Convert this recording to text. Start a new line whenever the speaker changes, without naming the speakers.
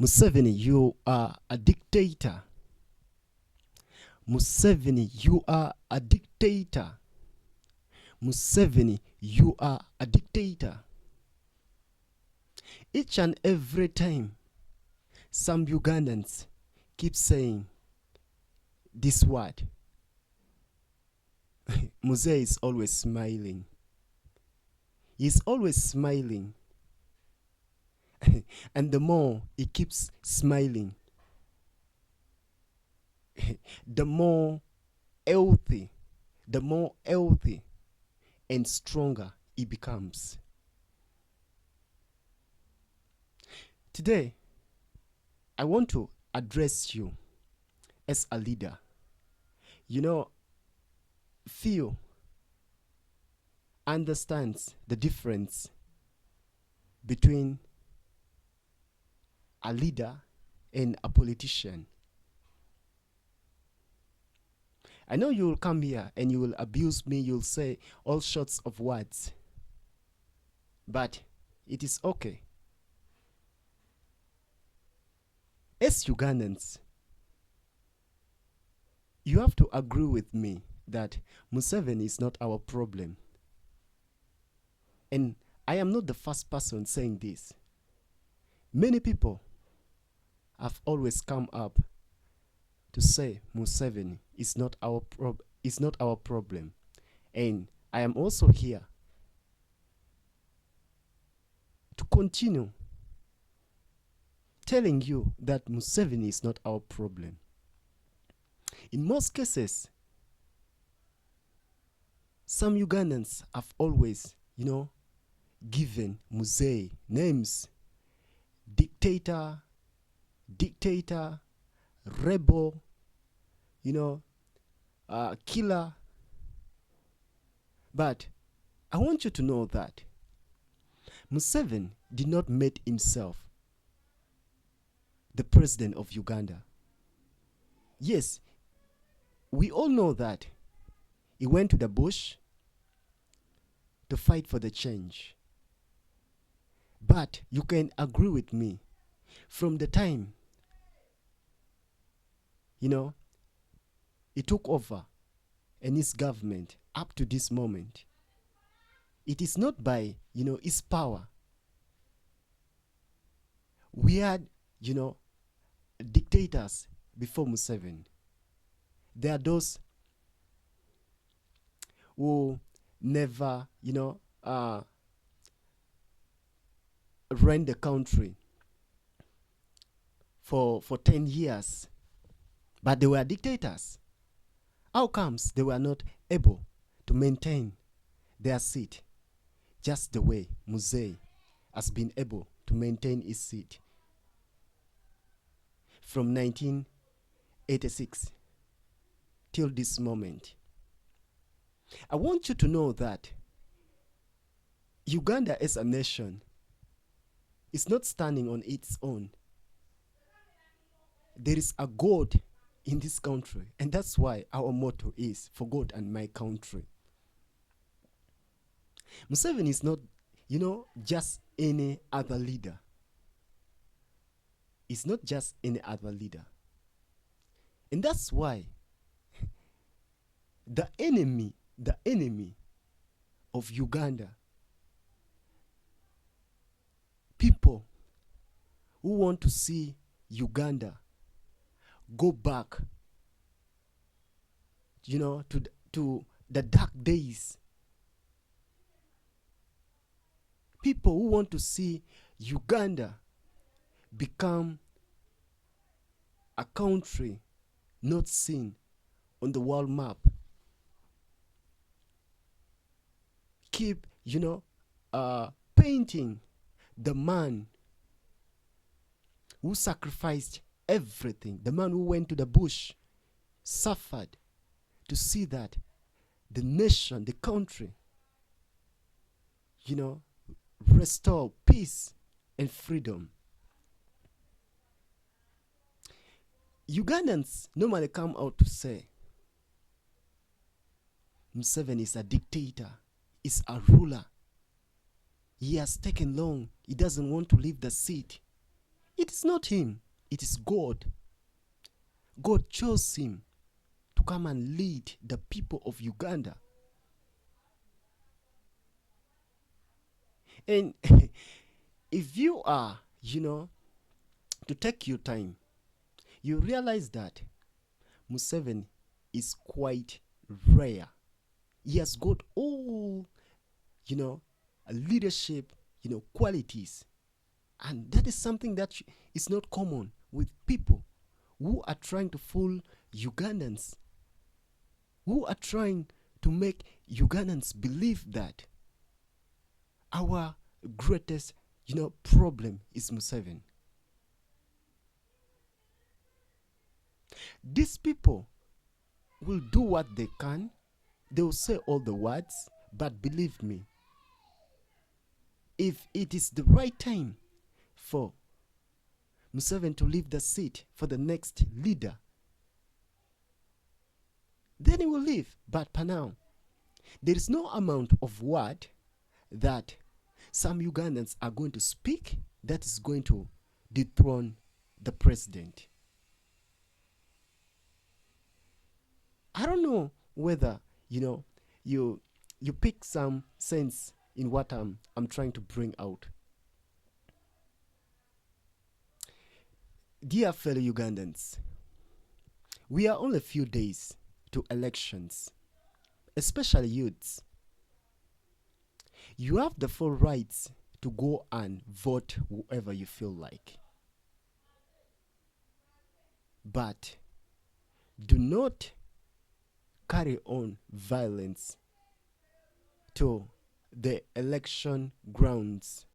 Museveni, you are a dictator. Museveni, you are a dictator. Museveni, you are a dictator. Each and every time, some Ugandans keep saying this word. Mzee is always smiling. He's always smiling. And the more he keeps smiling, the more healthy and stronger he becomes. Today, I want to address you as a leader. You know, few understands the difference between a leader and a politician. I know you will come here and you will abuse me, you'll say all sorts of words, but it is okay. As Ugandans, you have to agree with me that Museveni is not our problem. And I am not the first person saying this. Many people have always come up to say Museveni is not our problem. And I am also here to continue telling you that Museveni is not our problem. In most cases, some Ugandans have always, given Mzee names: dictator, rebel, killer. But I want you to know that Museveni did not make himself the president of Uganda. Yes, we all know that he went to the bush to fight for the change. But you can agree with me, from the time, he took over and his government up to this moment, it is not by, his power. We had, dictators before Museveni. There are those who never, ran the country for 10 years, but they were dictators. How comes they were not able to maintain their seat just the way Mzee has been able to maintain his seat from 1986 till this moment? I want you to know that Uganda as a nation is not standing on its own. There is a God in this country, and that's why our motto is "For God and my country." Museveni is not, just any other leader. It's not just any other leader. And that's why the enemy of Uganda, people who want to see Uganda go back, to the dark days. People who want to see Uganda become a country not seen on the world map. Keep, painting the man who sacrificed everything, the man who went to the bush, suffered to see that the nation, the country, restore peace and freedom. Ugandans normally come out to say Museveni is a dictator, is a ruler. He has taken long. He doesn't want to leave the seat. It is not him, it is God. God chose him to come and lead the people of Uganda. And if you are, to take your time, you realize that Museveni is quite rare. He has got all, you know, leadership, qualities. And that is something that is not common with people who are trying to fool Ugandans, who are trying to make Ugandans believe that our greatest, problem is Museveni. These people will do what they can. They will say all the words, but believe me, if it is the right time for Museveni to leave the seat for the next leader, then he will leave. But for now, there is no amount of word that some Ugandans are going to speak that is going to dethrone the president. I don't know whether you pick some sense in what I'm trying to bring out. Dear fellow Ugandans, we are only a few days to elections, especially youths. You have the full rights to go and vote whoever you feel like. But do not carry on violence to the election grounds